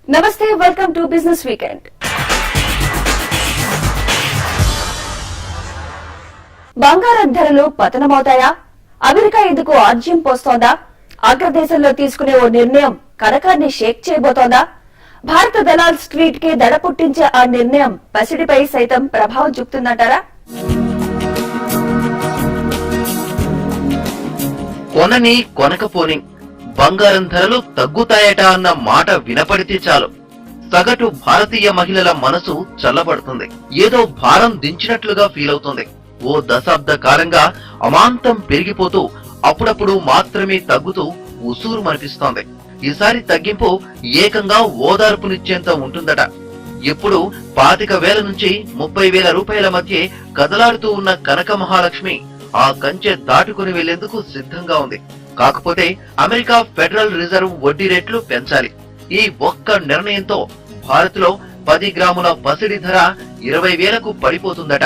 నమస్తే, welcome to business weekend. బంగారం ధరలు పతనమవుతాయా? అమెరికా ఎందుకు ఆజ్యం పోస్తోందా? అగ్రదేశంలో తీసుకునే ఓ నిర్ణయం కనకాన్ని షేక్ చేయబోతోందా? భారత దళాల్ స్ట్రీట్ కి దడ పుట్టించే ఆ నిర్ణయం పసిడిపై సైతం ప్రభావం చూపుతుందంటారా? కొనని కొనకపోని బంగారం ధరలు తగ్గుతాయట అన్న మాట వినపడితే చాలు సగటు భారతీయ మహిళల మనసు చల్లబడుతుంది. ఏదో భారం దించినట్లుగా ఫీల్ అవుతుంది. ఓ దశాబ్ద కాలంగా అమాంతం పెరిగిపోతూ అప్పుడప్పుడు మాత్రమే తగ్గుతూ ఉసూరు మనిపిస్తోంది. ఈసారి తగ్గింపు ఏకంగా ఓదార్పునిచ్చేంత ఉంటుందట. ఎప్పుడు 25,000 నుంచి 30,000 రూపాయల మధ్య కదలాడుతూ ఉన్న కనక మహాలక్ష్మి ఆ కంచె దాటుకుని వెళ్లేందుకు సిద్ధంగా ఉంది. కాకపోతే అమెరికా ఫెడరల్ రిజర్వ్ వడ్డీ రేట్లు పెంచాలి. ఈ ఒక్క నిర్ణయంతో భారత్ లో 10 గ్రాముల పసిడి ధర 20,000కు పడిపోతుందట.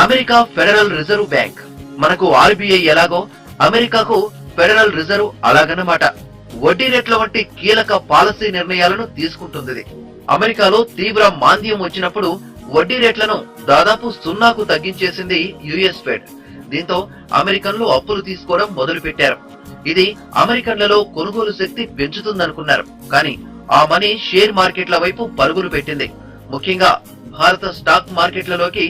అమెరికా ఫెడరల్ రిజర్వ్ బ్యాంక్ మనకు ఆర్బీఐ ఎలాగో అమెరికాకు ఫెడరల్ రిజర్వ్ అలాగన్నమాట. వడ్డీ రేట్ల వంటి కీలక పాలసీ నిర్ణయాలను తీసుకుంటుంది. అమెరికాలో తీవ్ర మాంద్యం వచ్చినప్పుడు వడ్డీ రేట్లను దాదాపు 0కు తగ్గించేసింది యుఎస్ ఫెడ్. దీంతో అమెరికన్లు అప్పులు తీసుకోవడం మొదలు పెట్టారు. ఇది అమెరికన్లలో కొనుగోలు శక్తి పెంచుతుందనుకున్నారు. కానీ ఆ మనీ షేర్ మార్కెట్ల వైపు పరుగులు పెట్టింది. ముఖ్యంగా భారత స్టాక్ మార్కెట్లలోకి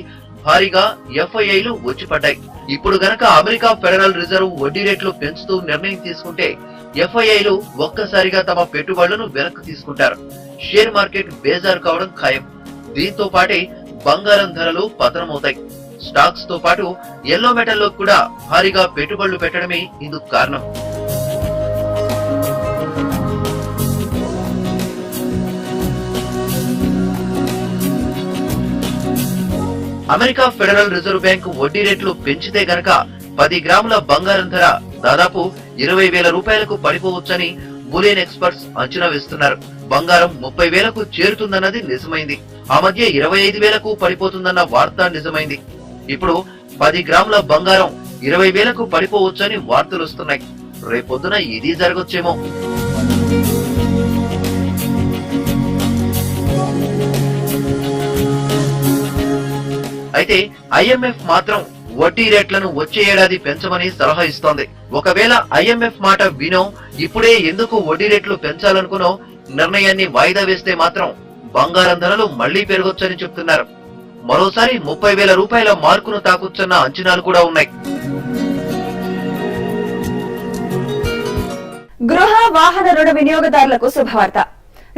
భారీగా ఎఫ్ఐఐలు వచ్చి పడ్డాయి. ఇప్పుడు గనక అమెరికా ఫెడరల్ రిజర్వ్ వడ్డీ రేట్లు పెంచుతూ నిర్ణయం తీసుకుంటే ఎఫ్ఐఐలు ఒక్కసారిగా తమ పెట్టుబడులను వెనక్కి తీసుకుంటారు. షేర్ మార్కెట్ బేజారు కావడం ఖాయం. దీంతో పాటే బంగారం ధరలు పతనమవుతాయి. స్టాక్స్ తో పాటు ఎల్లో మెటల్ లో కూడా భారీగా పెట్టుబడులు పెట్టడమే ఇందుకు కారణం. అమెరికా ఫెడరల్ రిజర్వ్ బ్యాంక్ వడ్డీ రేట్లు పెంచితే గనక 10 గ్రాముల బంగారం ధర దాదాపు 20,000 రూపాయలకు పడిపోవచ్చని బులియన్ ఎక్స్పర్ట్స్ అంచనా వేస్తున్నారు. బంగారం 30,000కు చేరుతుందన్నది నిజమైంది. ఆ మధ్య 25,000కు పడిపోతుందన్న వార్త నిజమైంది. ఇప్పుడు 10 గ్రాముల బంగారం 20,000కు పడిపోవచ్చని వార్తలు వస్తున్నాయి. రేపొద్దున ఇది జరగొచ్చేమో. అయితే ఐఎంఎఫ్ మాత్రం వడ్డీ రేట్లను వచ్చే ఏడాది పెంచమని సలహా ఇస్తోంది. ఒకవేళ ఐఎంఎఫ్ మాట వినో ఇప్పుడే ఎందుకు వడ్డీ రేట్లు పెంచాలనుకునో నిర్ణయాన్ని వాయిదా వేస్తే మాత్రం బంగారం ధరలు మళ్లీ పెరగొచ్చని చెప్తున్నారు. మరోసారి 30,000 రూపాయల మార్కును తాకొచ్చన్న అంచనాలు కూడా ఉన్నాయి. గృహ వాహన రుణ వినియోగదారులకు శుభవార్త.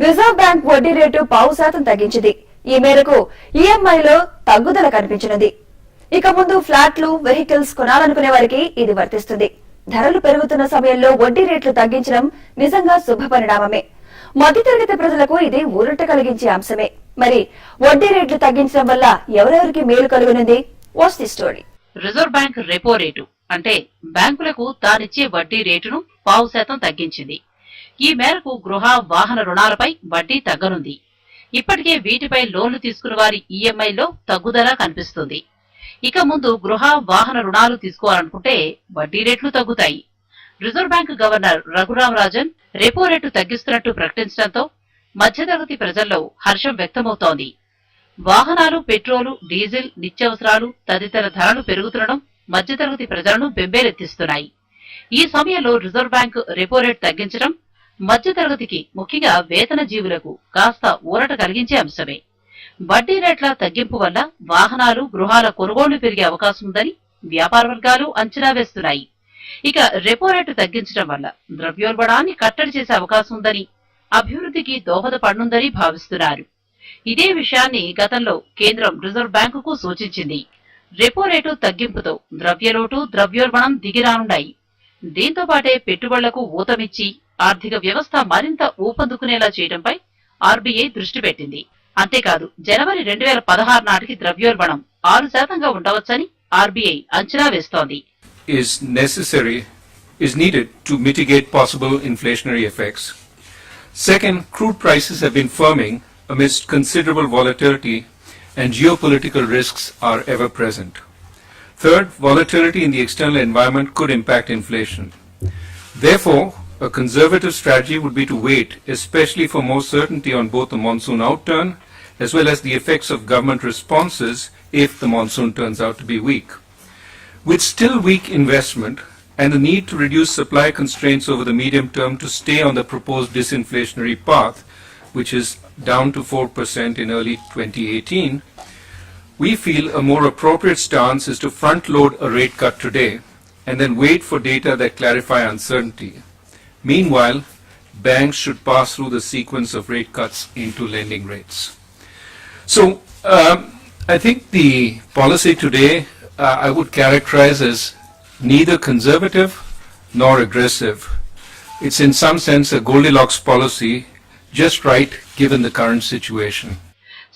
రిజర్వ్ బ్యాంక్ వడ్డీ రేటు 0.5% తగ్గించింది. ఈ మేరకు ఈఎంఐలో తగ్గుదల కనిపించినది. ఇక ముందు ఫ్లాట్లు, వెహికల్స్ కొనాలనుకునే వారికి ఇది వర్తిస్తుంది. ధరలు పెరుగుతున్న సమయంలో వడ్డీ రేట్లు తగ్గించడం నిజంగా శుభ పరిణామమే. మధ్యతరగతి ప్రజలకు ఇది ఊరట కలిగించే అంశమే. మరి వడ్డీ రేట్లు తగ్గించడం వల్ల ఎవరెవరికి మేలు కలుగునుంది? Watch the story. Reserve bank repo rate అంటే బ్యాంకులకు తానిచ్చే వడ్డీ రేటును 0.5% తగ్గించింది. ఈ మేరకు గృహ వాహన రుణాలపై వడ్డీ తగ్గనుంది. ఇప్పటికే వీటిపై లోన్లు తీసుకున్న వారి ఈఎంఐలో తగ్గుదల కనిపిస్తుంది. ఇక ముందు గృహ వాహన రుణాలు తీసుకోవాలనుకుంటే వడ్డీ రేట్లు తగ్గుతాయి. Reserve bank governor Raghuram Rajan repo rate తగ్గిస్తున్నట్టు ప్రకటించడంతో మధ్యతరగతి ప్రజల్లో హర్షం వ్యక్తమవుతోంది. వాహనాలు, పెట్రోలు, డీజిల్, నిత్యావసరాలు తదితర ధరలు పెరుగుతుండడం మధ్యతరగతి ప్రజలను బెంబేలెత్తిస్తున్నాయి. ఈ సమయంలో రిజర్వ్ బ్యాంక్ రెపో రేటు తగ్గించడం మధ్యతరగతికి, ముఖ్యంగా వేతన జీవులకు కాస్త ఊరట కలిగించే అంశమే. వడ్డీ రేట్ల తగ్గింపు వల్ల వాహనాలు, గృహాల కొనుగోళ్లు పెరిగే అవకాశం ఉందని వ్యాపార వర్గాలు అంచనా వేస్తున్నాయి. ఇక రెపో రేటు తగ్గించడం వల్ల ద్రవ్యోల్బణాన్ని కట్టడి చేసే అవకాశం ఉందని, అభివృద్ధికి దోహదపడనుందని భావిస్తున్నారు. ఇదే విషయాన్ని గతంలో కేంద్రం రిజర్వ్ బ్యాంకుకు సూచించింది. రెపో రేటు తగ్గింపుతో ద్రవ్యలోటు, ద్రవ్యోల్బణం దిగిరానున్నాయి. దీంతో పాటే పెట్టుబడులకు ఊతమిచ్చి ఆర్థిక వ్యవస్థ మరింత ఊపందుకునేలా చేయడంపై ఆర్బీఐ దృష్టి పెట్టింది. అంతేకాదు జనవరి 2016 నాటికి ద్రవ్యోల్బణం 6%గా ఉండవచ్చని ఆర్బీఐ అంచనా వేస్తోంది. is needed to mitigate possible inflationary effects. Second, crude prices have been firming amidst considerable volatility and geopolitical risks are ever present. Third, volatility in the external environment could impact inflation. Therefore, a conservative strategy would be to wait, especially for more certainty on both the monsoon outturn as well as the effects of government responses if the monsoon turns out to be weak. With still weak investment and the need to reduce supply constraints over the medium term to stay on the proposed disinflationary path, which is down to 4% in early 2018, we feel a more appropriate stance is to front-load a rate cut today and then wait for data that clarify uncertainty. Meanwhile, banks should pass through the sequence of rate cuts into lending rates. So, I think the policy today I would characterize as neither conservative nor aggressive. It's in some sense a Goldilocks policy, just right given the current situation.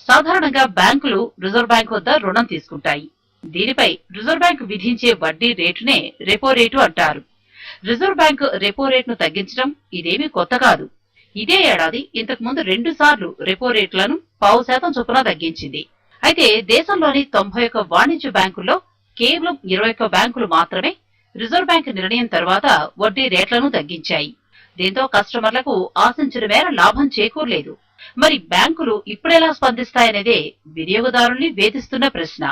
సాధారణంగా బ్యాంకులు reserve bank వద్ద రుణం తీసుకుంటాయి. దీనిపై reserve bank విధించే వడ్డీ రేటునే repo rate అంటారు. Reserve bank repo రేటును తగ్గించడం ఇదేమీ కొత్త కాదు. ఇదే ఏడాది ఇంతకు ముందు 2 సార్లు రెపో రేట్లను 0.5% చొప్పున తగ్గించింది. అయితే దేశంలోని 91 వాణిజ్య బ్యాంకుల్లో కేవలం 21 బ్యాంకులు మాత్రమే రిజర్వ్ బ్యాంక్ నిర్ణయం తర్వాత వడ్డీ రేట్లను తగ్గించాయి. దీంతో కస్టమర్లకు ఆశించిన మేర లాభం చేకూరలేదు. మరి బ్యాంకులు ఇప్పుడెలా స్పందిస్తాయనేదే వినియోగదారుల్ని వేధిస్తున్న ప్రశ్న.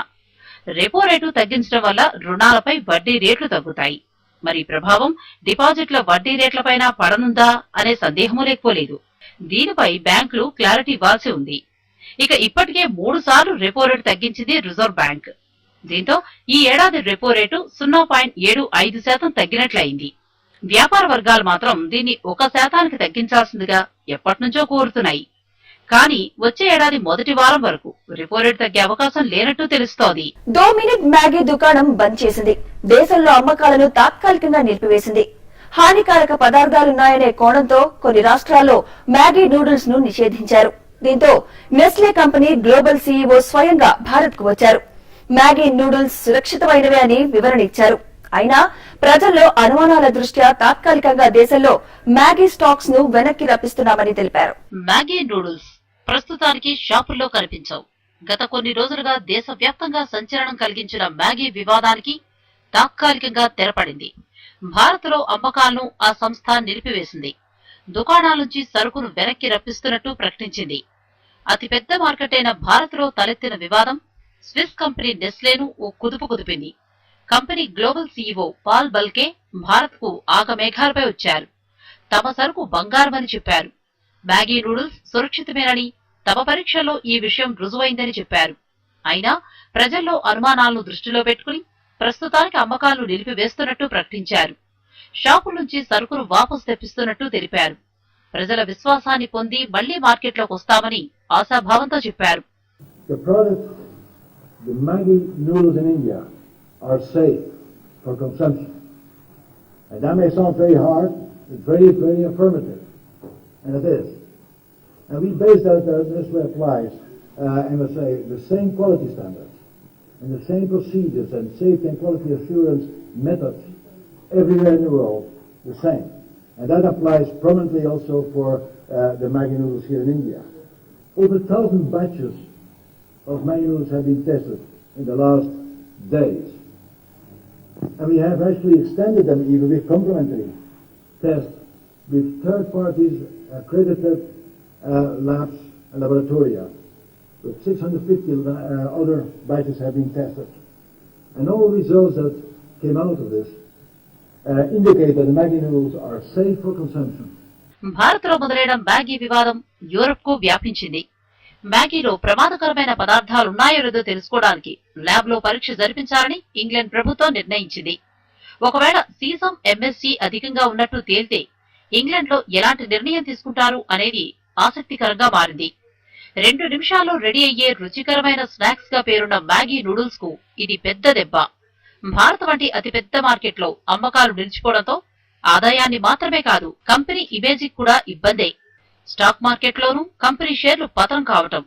రెపో రేటు తగ్గించడం వల్ల రుణాలపై వడ్డీ రేట్లు తగ్గుతాయి. మరి ప్రభావం డిపాజిట్ల వడ్డీ రేట్లపైన పడనుందా అనే సందేహమూ లేకపోలేదు. దీనిపై బ్యాంకులు క్లారిటీ ఇవ్వాల్సి ఉంది. ఇక ఇప్పటికే 3 సార్లు రెపో రేటు తగ్గించింది రిజర్వ్ బ్యాంక్. దీంతో ఈ ఏడాది రెపో రేటు 0.75% తగ్గినట్లయింది. వ్యాపార వర్గాలు మాత్రం దీన్ని 1% తగ్గించాల్సిందిగా ఎప్పటినుంచో కోరుతున్నాయి. కానీ వచ్చే ఏడాది మొదటి వారం వరకు రెపో రేటు తగ్గే అవకాశం లేనట్టు తెలుస్తోంది. 2 మినిట్ మ్యాగీ దుకాణం బంద్ చేసింది. దేశంలో అమ్మకాలను తాత్కాలికంగా నిలిపివేసింది. హానికారక పదార్థాలున్నాయనే కోణంతో కొన్ని రాష్ట్రాల్లో మ్యాగీ నూడిల్స్ ను నిషేధించారు. దీంతో నెస్లే కంపెనీ గ్లోబల్ సీఈఓ స్వయంగా భారత్ కు వచ్చారు. మ్యాగీ నూడిల్స్ సురక్షితమైనవే అని వివరణ ఇచ్చారు. అయినా ప్రజల్లో అనుమానాల దృష్ట్యా తాత్కాలికంగా దేశంలో మ్యాగీ స్టాక్స్ ను వెనక్కి రప్పిస్తున్నామని తెలిపారు. మ్యాగీ నూడిల్స్ ప్రస్తుతానికి షాపుల్లో కనిపించవు. గత కొన్ని రోజులుగా దేశవ్యాప్తంగా సంచలనం కలిగించిన మ్యాగీ వివాదానికి తాత్కాలికంగా తెరపడింది. భారత్లో అమ్మకాలను ఆ సంస్థ నిలిపివేసింది. దుకాణాల నుంచి సరుకును వెనక్కి రప్పిస్తున్నట్టు ప్రకటించింది. అతిపెద్ద మార్కెట్ అయిన భారత్లో తలెత్తిన వివాదం స్విస్ కంపెనీ నెస్లేను ఓ కుదుపు కుదిపింది. Company global CEO Paul Bulcke Bharat కు ఆగమేఘాలపై వచ్చారు. తమ సరుకు బంగారమని చెప్పారు. మ్యాగీ నూడిల్స్ సురక్షితమేనని, తమ పరీక్షల్లో ఈ విషయం రుజువైందని చెప్పారు. అయినా ప్రజల్లో అనుమానాలను దృష్టిలో పెట్టుకుని ప్రస్తుతానికి అమ్మకాలను నిలిపివేస్తున్నట్టు ప్రకటించారు. షాపుల నుంచి సరుకును వాపసు తెప్పిస్తున్నట్టు తెలిపారు. ప్రజల విశ్వాసాన్ని పొంది మళ్లీ మార్కెట్లోకి వస్తామని ఆశాభావంతో చెప్పారు. The Maggi noodles in India are safe for consumption. And that may sound very hard, it's very, very affirmative. And it is. And we base that, this way applies, and we say the same quality standards and the same procedures and safety and quality assurance methods everywhere in the world, the same. And that applies prominently also for the Maggi noodles here in India. Over 1,000 batches of Maggi noodles have been tested in the last days. And we have actually extended them even with complementary tests with third parties accredited labs and laboratoria. With 650 other batches have been tested. And all results that came out of this indicate that the Maggi noodles are safe for consumption. భారత్లో మొదలైన Maggi వివాదం Europe కు వ్యాపించింది. మ్యాగీలో ప్రమాదకరమైన పదార్థాలున్నాయో లేదో తెలుసుకోవడానికి lab లో పరీక్ష జరిపించాలని ఇంగ్లాండ్ ప్రభుత్వం నిర్ణయించింది. ఒకవేళ సీసం ఎంఎస్జీ అధికంగా ఉన్నట్టు తేలితే ఇంగ్లాండ్ లో ఎలాంటి నిర్ణయం తీసుకుంటారు అనేది ఆసక్తికరంగా మారింది. 2 నిమిషాల్లో రెడీ అయ్యే రుచికరమైన స్నాక్స్ గా పేరున్న మ్యాగీ నూడిల్స్ కు ఇది పెద్ద దెబ్బ. భారత్ వంటి అతిపెద్ద మార్కెట్లో అమ్మకాలు నిలిచిపోవడంతో ఆదాయాన్ని మాత్రమే కాదు, కంపెనీ ఇమేజ్ కూడా ఇబ్బందే. స్టాక్ మార్కెట్లోనూ కంపెనీ షేర్లు పతనం కావటం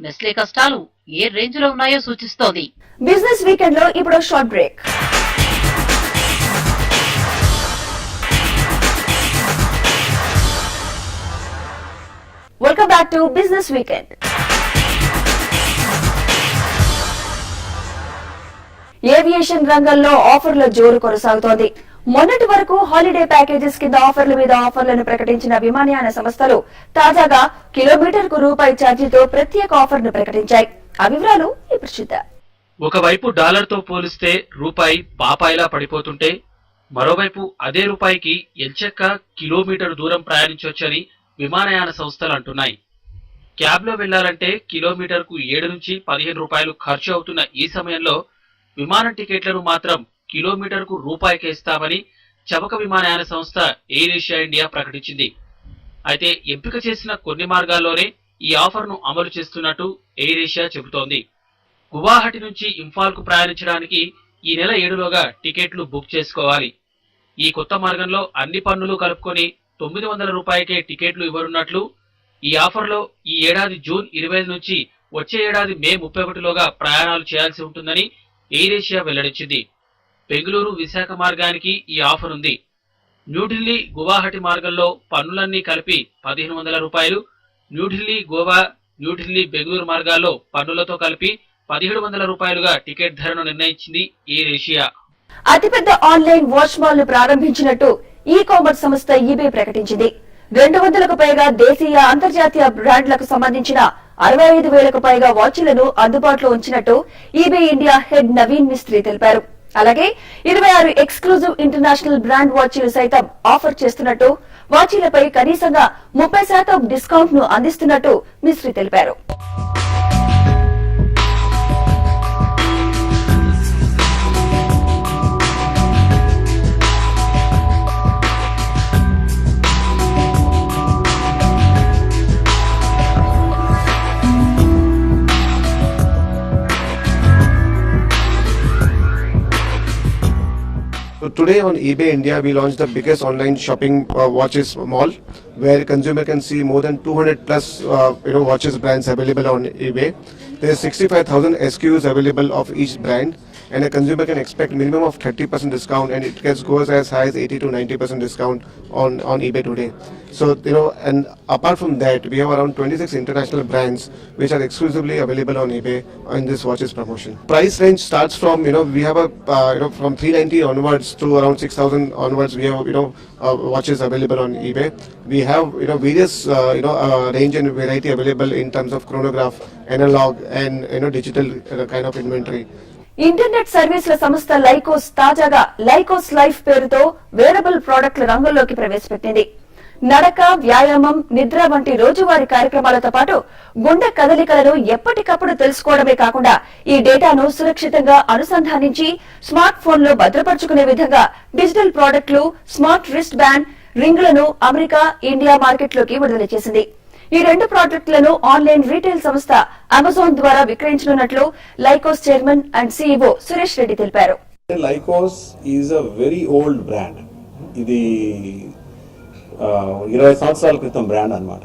నెస్లే కష్టాలు ఏ రేంజ్ లో ఉన్నాయో సూచిస్తోంది. బిజినెస్ వీకెండ్ లో ఇప్పుడు short break. Welcome back to business weekend. Aviation రంగంలో ఆఫర్ల జోరు కొనసాగుతోంది. మొన్నటి వరకు హాలిడే ప్యాకేజెస్ కింద ఆఫర్ల మీద ఆఫర్లను ప్రకటించిన విమానయాన సంస్థలు తాజాగా కిలోమీటర్కు రూపాయి ఛార్జీతో ప్రత్యేక ఆఫర్ను ప్రకటించాయి. ఆ వివరాలు ఇప్పుడు చూద్దాం. ఒకవైపు డాలర్తో పోలిస్తే రూపాయి పాపాయిలా పడిపోతుంటే మరోవైపు అదే రూపాయికి ఎంచక్క కిలోమీటర్ దూరం ప్రయాణించవచ్చని విమానయాన సంస్థలు అంటున్నాయి. క్యాబ్లో వెళ్లాలంటే కిలోమీటర్కు 7 నుంచి 15 రూపాయలు ఖర్చు అవుతున్న ఈ సమయంలో విమానం టికెట్లను మాత్రం కిలోమీటర్కు రూపాయికే ఇస్తామని చబక విమానయాన సంస్థ ఎయిర్ ఏషియా ఇండియా ప్రకటించింది. అయితే ఎంపిక చేసిన కొన్ని మార్గాల్లోనే ఈ ఆఫర్ను అమలు చేస్తున్నట్టు ఎయిర్ ఏషియా చెబుతోంది. గువాహటి నుంచి ఇంఫాల్కు ప్రయాణించడానికి ఈ నెల 7లోగా టికెట్లు బుక్ చేసుకోవాలి. ఈ కొత్త మార్గంలో అన్ని పన్నులు కలుపుకొని 900 రూపాయలకే టికెట్లు ఇవ్వనున్నట్లు, ఈ ఆఫర్లో ఈ ఏడాది జూన్ 25 నుంచి వచ్చే ఏడాది మే 31లోగా ప్రయాణాలు చేయాల్సి ఉంటుందని ఎయిర్ ఏషియా వెల్లడించింది. బెంగళూరు విశాఖ మార్గానికి ఈ ఆఫర్ ఉంది. న్యూఢిల్లీ గువాహటి మార్గంలో పన్నులన్నీ కలిపి 1500 రూపాయలు, న్యూఢిల్లీ గోవా, న్యూఢిల్లీ బెంగళూరు మార్గాల్లో పన్నులతో కలిపి 1700 రూపాయలుగా టికెట్ ధరను నిర్ణయించింది ఎయిర్ ఏషియా. అతిపెద్ద ఆన్లైన్ వాచ్ మాల్ ను ప్రారంభించినట్టు ఈ కామర్స్ సంస్థ ఈబే ప్రకటించింది. 200కు పైగా దేశీయ అంతర్జాతీయ బ్రాండ్లకు సంబంధించిన 65,000కు పైగా వాచీలను అందుబాటులో ఉంచినట్టు eBay India head Naveen Mistry తెలిపారు. అలాగే 26 ఎక్స్క్లూజివ్ ఇంటర్నేషనల్ బ్రాండ్ వాచీలు సైతం ఆఫర్ చేస్తున్నట్టు, వాచీలపై కనీసంగా 30% డిస్కౌంట్ ను అందిస్తున్నట్టు మిస్త్రీ తెలిపారు. So today on eBay India, we launched the biggest online shopping watches mall, where consumer can see more than 200 plus watches brands available on eBay. There's 65,000 SKUs available of each brand, and a consumer can expect minimum of 30% discount, and it goes as high as 80 to 90% discount on eBay today. So and apart from that, we have around 26 international brands which are exclusively available on eBay in this watches promotion. Price range starts from we have a from 390 onwards to around 6,000 onwards. We have watches available on eBay. We have various range and variety available in terms of chronograph, analog, and digital kind of inventory. Internet సర్వీసుల సంస్థ Lycos తాజాగా Lycos life పేరుతో wearable ప్రోడక్ట్ల రంగంలోకి ప్రవేశపెట్టింది. నడక, వ్యాయామం, నిద్ర వంటి రోజువారీ కార్యక్రమాలతో పాటు గుండె కదలికలను ఎప్పటికప్పుడు తెలుసుకోవడమే కాకుండా ఈ డేటాను సురక్షితంగా అనుసంధానించి స్మార్ట్ ఫోన్ లో భద్రపరుచుకునే విధంగా డిజిటల్ ప్రోడక్ట్లు, స్మార్ట్ రిస్ట్ బ్యాండ్, రింగ్లను అమెరికా, ఇండియా మార్కెట్లోకి విడుదల చేసింది. ఈ 2 ప్రాజెక్టులను ఆన్లైన్ రీటైల్ సంస్థ అమెజాన్ ద్వారా విక్రయించనున్నట్లు Lycos chairman and CEO Suresh Reddy తెలిపారు. Lycos is a very old brand. ఇది 20 సంవత్సరాల క్రితం బ్రాండ్ అన్నమాట.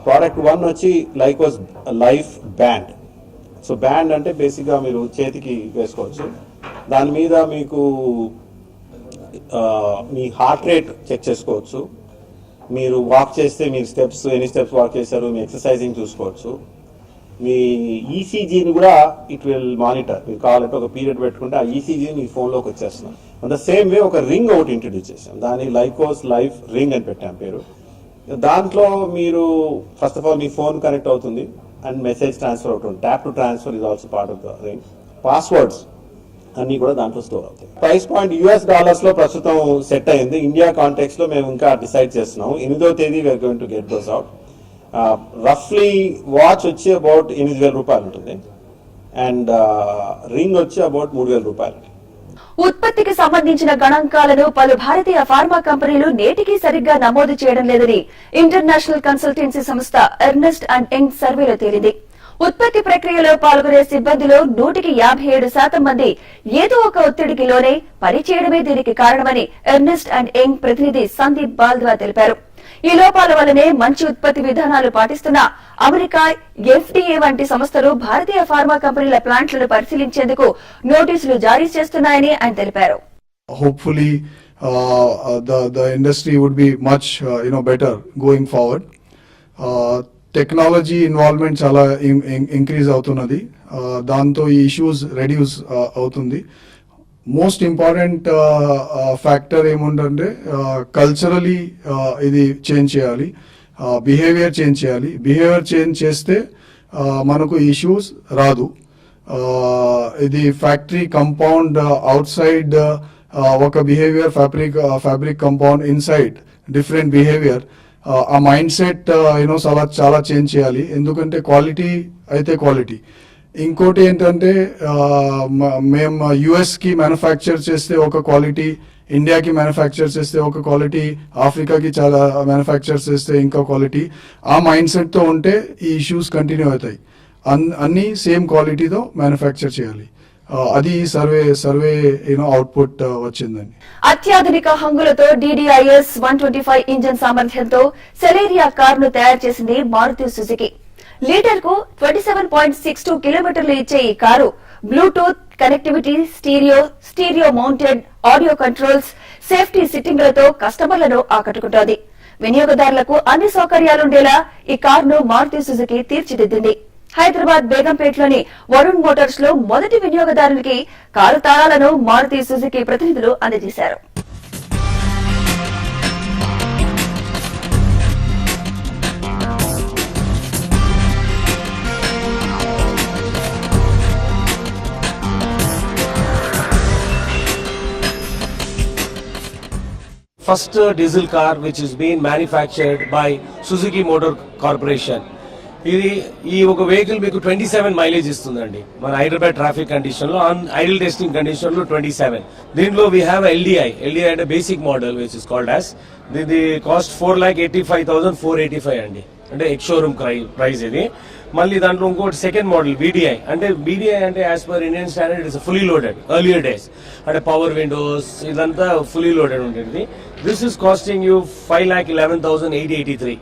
ప్రోడక్ట్ 1 వచ్చి Lycos life band. So band అంటే బేసిక్గా మీరు చేతికి వేసుకోవచ్చు. దాని మీద మీకు మీ హార్ట్ రేట్ చెక్ చేసుకోవచ్చు. మీరు వాక్ చేస్తే మీ స్టెప్స్, ఎన్ని స్టెప్స్ వాక్ చేశారు, మీ ఎక్సర్సైజింగ్ చూసుకోవచ్చు. మీ ఈసీజీని కూడా ఇట్ విల్ మానిటర్. మీరు కావాలంటే ఒక పీరియడ్ పెట్టుకుంటే ఆ ఈసీజీ మీ ఫోన్లోకి వచ్చేస్తున్నాం. అండ్ ద సేమ్ వే ఒక రింగ్ ఒకటి ఇంట్రడ్యూస్ చేసాం. దాన్ని లైకోస్ లైఫ్ రింగ్ అని పెట్టాం పేరు. దాంట్లో మీరు first of all me phone connect అవుతుంది అండ్ మెసేజ్ ట్రాన్స్ఫర్ అవుతుంది. Tap to transfer is also part of the ring. Passwords అన్ని కూడా దాంట్లో స్టోర్ అవుతాయి. ప్రైస్ పాయింట్ US లో ప్రస్తుతం సెట్ అయింది. ఇండియా కాంటెక్స్ట్ లో మేము ఇంకా డిసైడ్ చేస్తున్నాం. 8వ తేదీ we're going to get those out. రఫ్లీ వాచ్ వచ్చి అబౌట్ 8,000 రూపాయలు ఉంటుంది అండ్ రింగ్ వచ్చి అబౌట్ 3,000 రూపాయలు. ఉత్పత్తికి సంబంధించిన గణాంకాలను పలు భారతీయ ఫార్మా కంపెనీలు నేటికీ సరిగ్గా నమోదు చేయడం లేదని ఇంటర్నేషనల్ కన్సల్టెన్సీ సంస్థ ఎర్నెస్ట్ అండ్ యంగ్ సర్వేలో తేలింది. ఉత్పత్తి ప్రక్రియలో పాల్గొనే సిబ్బందిలో 157% మంది ఏదో ఒక ఒత్తిడికి లోనే పనిచేయడమే దీనికి కారణమని ఎర్నెస్ట్ అండ్ యంగ్ ప్రతినిధి సందీప్ బాల్ద్వా తెలిపారు. ఈ లోపాల వల్లనే మంచి ఉత్పత్తి విధానాలు పాటిస్తున్న అమెరికా, FDA వంటి సంస్థలు భారతీయ ఫార్మా కంపెనీల ప్లాంట్లను పరిశీలించేందుకు నోటీసులు జారీ చేస్తున్నాయని ఆయన తెలిపారు. Hopefully, the industry would be much better going forward. Technology involvement చాలా ఇంక్రీజ్ అవుతున్నది, దాంతో ఈ ఇష్యూస్ రెడ్యూస్ అవుతుంది. మోస్ట్ ఇంపార్టెంట్ ఫ్యాక్టర్ ఏముందంటే కల్చరలీ ఇది చేంజ్ చేయాలి, బిహేవియర్ చేంజ్ చేయాలి. బిహేవియర్ చేంజ్ చేస్తే మనకు ఇష్యూస్ రాదు. ఇది ఫ్యాక్టరీ కంపౌండ్ అవుట్ సైడ్ ఒక behaviour, fabric compound inside different behaviour. ఆ మైండ్ సెట్ చాలా చేంజ్ చేయాలి. ఎందుకంటే క్వాలిటీ అయితే క్వాలిటీ. ఇంకోటి ఏంటంటే మేము యుఎస్ కి మ్యానుఫ్యాక్చర్ చేస్తే ఒక క్వాలిటీ, ఇండియాకి మ్యానుఫ్యాక్చర్ చేస్తే ఒక క్వాలిటీ, ఆఫ్రికాకి చాలా మ్యానుఫ్యాక్చర్ చేస్తే ఇంకా క్వాలిటీ. ఆ మైండ్ సెట్ తో ఉంటే ఈ ఇష్యూస్ కంటిన్యూ అవుతాయి. అన్ని సేమ్ క్వాలిటీతో మ్యానుఫ్యాక్చర్ చేయాలి. అది సర్వే అవుట్పుట్ వచ్చిందండి. అత్యాధునిక హంగులతో DDIS 125 ఇంజన్ సామర్థ్యంతో సెలేరియా కారును తయారు చేసింది మారుతి సుజుకి. లీటర్ కు 27.62 కిలోమీటర్లు ఇచ్చే ఈ car bluetooth connectivity, stereo mounted audio controls, safety సిట్టింగ్లతో కస్టమర్లను ఆకట్టుకుంటోంది. వినియోగదారులకు అన్ని సౌకర్యాలుండేలా ఈ కారును మారుతి సుజుకి తీర్చిదిద్దింది. హైదరాబాద్ బేగంపేటలోని వరుణ్ మోటార్స్ లో మొదటి వినియోగదారునికి కారు తాళాలను మారుతి సుజుకి ప్రతినిధులు అందజేశారు. First diesel car which is being manufactured by Suzuki Motor Corporation. ఈ ఒక వెహికల్ మీకు 27 మైలేజ్ ఇస్తుందండి మన హైదరాబాద్ ట్రాఫిక్ కండిషన్ లో, ఐడిల్ టెస్టింగ్ కండిషన్ లో 27. దీంట్లో వీ హ్యావ్ ఎల్డిఐ అంటే basic model which is called as. దీని కాస్ట్ 4,85,485 అండి, అంటే ఎక్స్ షోరూమ్ ప్రైస్ ఇది. మళ్ళీ దాంట్లో ఇంకోటి సెకండ్ మోడల్ BDI అంటే as per Indian standard it's fully loaded. Earlier days అంటే పవర్ విండోస్ ఇదంతా ఫుల్లీ లోడెడ్ ఉంటుంది. This is costing you 5,11,883.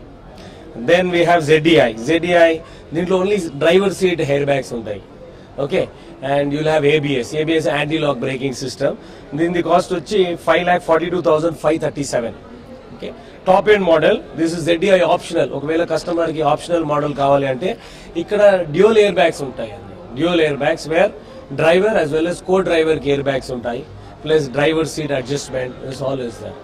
Then we have ZDI దీంట్లో only driver seat air bags ఉంటాయి. Okay, and you'll have ABS anti lock braking system. దీని cost వచ్చి 5,42,537. Okay, top end model. This is ZDI optional. ఒకవేళ customer కి optional model కావాలి అంటే ఇక్కడ dual air bags ఉంటాయి. Dual air bags where driver as well as co driver కి air bags ఉంటాయి, plus driver seat adjustment. This all is there.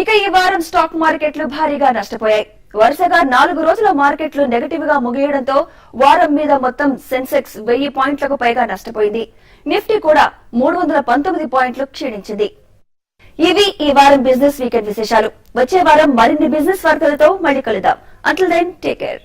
ఇక ఈ వారం స్టాక్ మార్కెట్లు భారీగా నష్టపోయాయి. వరుసగా 4 రోజుల మార్కెట్లు నెగటివ్ గా ముగియడంతో వారం మీద మొత్తం సెన్సెక్స్ 1000 పాయింట్లకు పైగా నష్టపోయింది. నిఫ్టీ కూడా 319 పాయింట్లు క్షీణించింది. ఇవి ఈ వారం బిజినెస్ వీకెండ్ విశేషాలు. వచ్చే వారం మరిన్ని బిజినెస్ వార్తలతో మళ్ళీ కలుద్దాం. Until then take care.